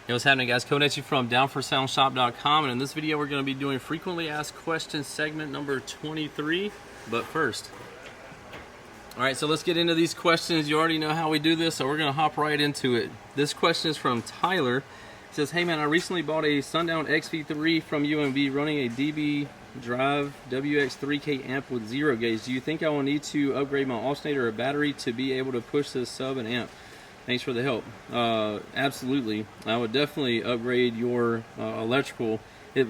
Hey, what's happening, guys? Coming at you from downforsoundshop.com, and in this video we're going to be doing frequently asked questions segment number 23. But first, alright, so let's get into these questions. You already know how we do this, so we're going to hop right into it. This question is from Tyler. He says, hey man, I recently bought a Sundown XV3 from UMB running a DB drive WX3K amp with 0 gauge. Do you think I will need to upgrade my alternator or battery to be able to push this sub and amp? Thanks for the help. Absolutely. I would definitely upgrade your electrical. It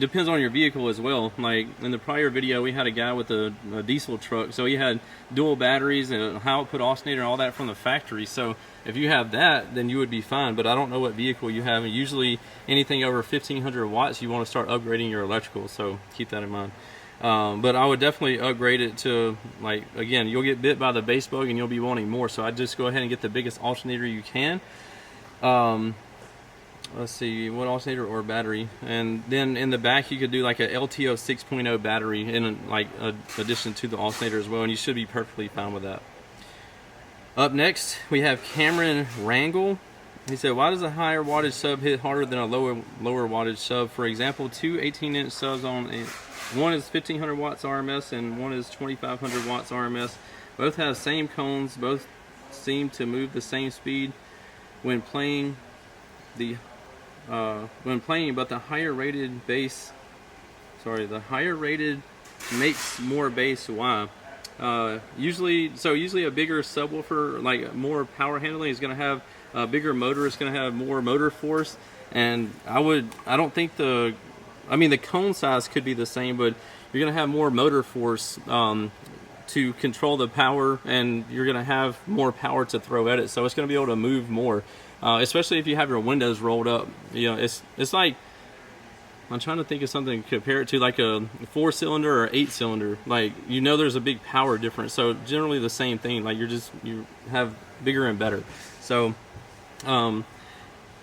depends on your vehicle as well. Like in the prior video, we had a guy with a diesel truck. So he had dual batteries and a high output alternator and all that from the factory. So if you have that, then you would be fine. But I don't know what vehicle you have. And usually anything over 1500 watts, you want to start upgrading your electrical. So keep that in mind. But I would definitely upgrade it to, like, again, you'll get bit by the base bug and you'll be wanting more. So I'd just go ahead and get the biggest alternator you can. Let's see, what alternator or battery. And then in the back you could do like a LTO 6.0 battery in like addition to the alternator as well, and you should be perfectly fine with that. Up next we have Cameron Rangel. He said, why does a higher wattage sub hit harder than a lower wattage sub? For example, two 18-inch subs on one is 1500 watts RMS and one is 2500 watts RMS. Both have same cones, both seem to move the same speed when playing but the higher rated makes more bass. Why? Usually a bigger subwoofer, like more power handling, is going to have a bigger motor. It's going to have more motor force, and I don't think the cone size could be the same, but you're going to have more motor force to control the power, and you're going to have more power to throw at it, so it's going to be able to move more. Especially if you have your windows rolled up. You know, it's like, I'm trying to think of something to compare it to, like a 4-cylinder or 8-cylinder. Like, you know, there's a big power difference. So generally the same thing. Like you have bigger and better. So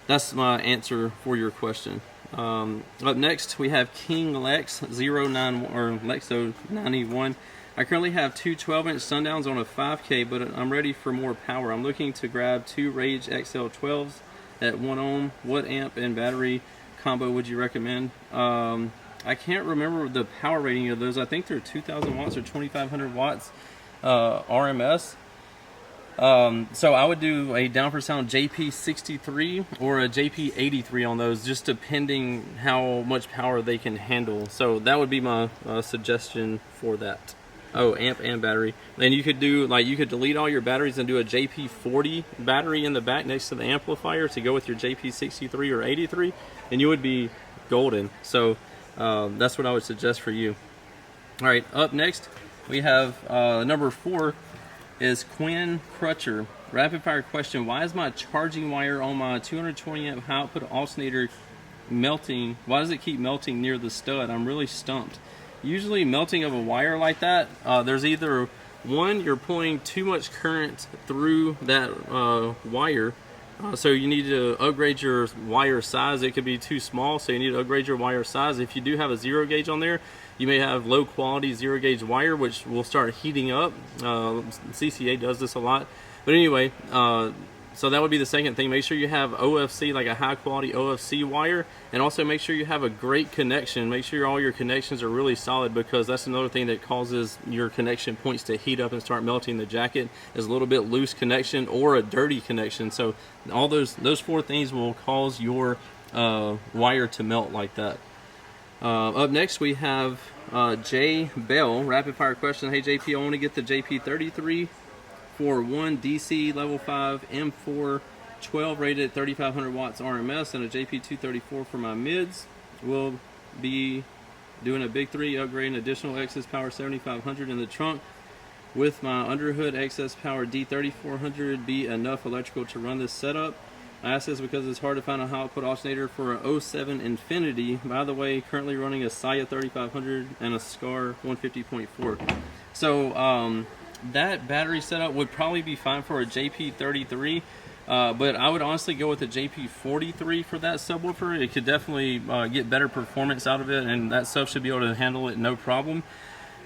that's my answer for your question. Up next we have King Lex 09 or Lexo 91. I currently have two 12-inch Sundowns on a 5K, but I'm ready for more power. I'm looking to grab two Rage XL12s at 1 ohm. What amp and battery combo would you recommend? I can't remember the power rating of those. I think they're 2000 watts or 2500 watts RMS. So I would do a Down for Sound JP63 or a JP83 on those, just depending how much power they can handle. So that would be my suggestion for that. Oh, amp and battery. And you could do, like, you could delete all your batteries and do a JP40 battery in the back next to the amplifier to go with your JP63 or 83, and you would be golden. So that's what I would suggest for you. All right, up next we have number 4 is Quinn Crutcher. Rapid fire question: why is my charging wire on my 220 amp high output alternator melting? Why does it keep melting near the stud? I'm really stumped. Usually melting of a wire like that, there's either one, you're pulling too much current through that wire, so you need to upgrade your wire size. It could be too small, so you need to upgrade your wire size. If you do have a 0 gauge on there, you may have low quality 0 gauge wire, which will start heating up. CCA does this a lot. But anyway, so that would be the second thing. Make sure you have OFC, like a high quality OFC wire, and also make sure you have a great connection. Make sure all your connections are really solid, because that's another thing that causes your connection points to heat up and start melting the jacket, is a little bit loose connection or a dirty connection. So all those 4 things will cause your wire to melt like that. Up next we have Jay Bell. Rapid fire question: hey JP, I want to get the JP33 for 1 DC level 5 M4 12 rated at 3500 watts RMS and a JP234 for my mids. We'll be doing a big 3, upgrading additional excess power 7500 in the trunk. With my underhood excess power D3400 be enough electrical to run this setup? I ask this because it's hard to find a high output alternator for a 07 Infinity. By the way, currently running a Saya 3500 and a Scar 150.4. So that battery setup would probably be fine for a JP33, but I would honestly go with a JP43 for that subwoofer. It could definitely get better performance out of it, and that stuff should be able to handle it no problem.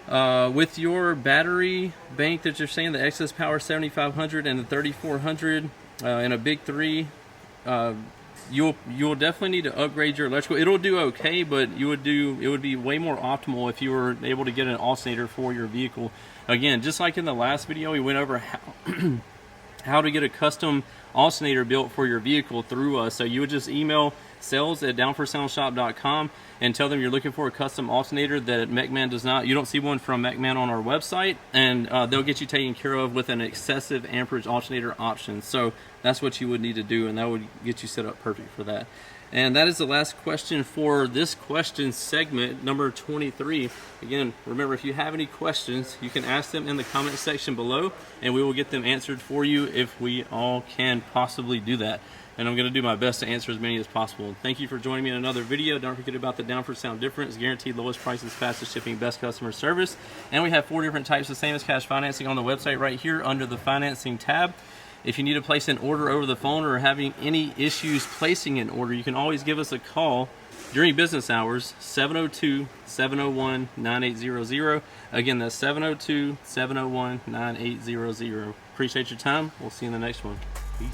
With your battery bank that you're saying, the excess power 7500 and the 3400 and a big 3, you'll definitely need to upgrade your electrical. It'll do okay, but it would be way more optimal if you were able to get an alternator for your vehicle. Again, just like in the last video, we went over how to get a custom alternator built for your vehicle through us. So you would just email sales@downforsoundshop.com and tell them you're looking for a custom alternator that MechMan does not. You don't see one from MechMan on our website, and they'll get you taken care of with an excessive amperage alternator option. So that's what you would need to do, and that would get you set up perfect for that. And that is the last question for this question segment, number 23. Again, remember, if you have any questions, you can ask them in the comment section below, and we will get them answered for you if we all can possibly do that. And I'm going to do my best to answer as many as possible. Thank you for joining me in another video. Don't forget about the Down for Sound difference. Guaranteed lowest prices, fastest shipping, best customer service. And we have 4 different types of same as cash financing on the website right here under the financing tab. If you need to place an order over the phone or are having any issues placing an order, you can always give us a call during business hours, 702-701-9800. Again, that's 702-701-9800. Appreciate your time. We'll see you in the next one. Peace.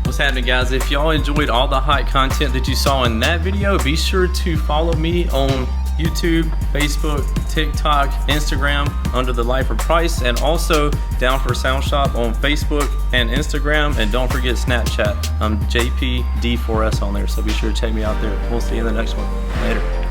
What's happening, guys? If y'all enjoyed all the hot content that you saw in that video, be sure to follow me on YouTube, Facebook, TikTok, Instagram under the Life of Price, and also Down for Sound Shop on Facebook and Instagram. And don't forget Snapchat. I'm JPD4S on there, so be sure to check me out there. We'll see you in the next one. Later.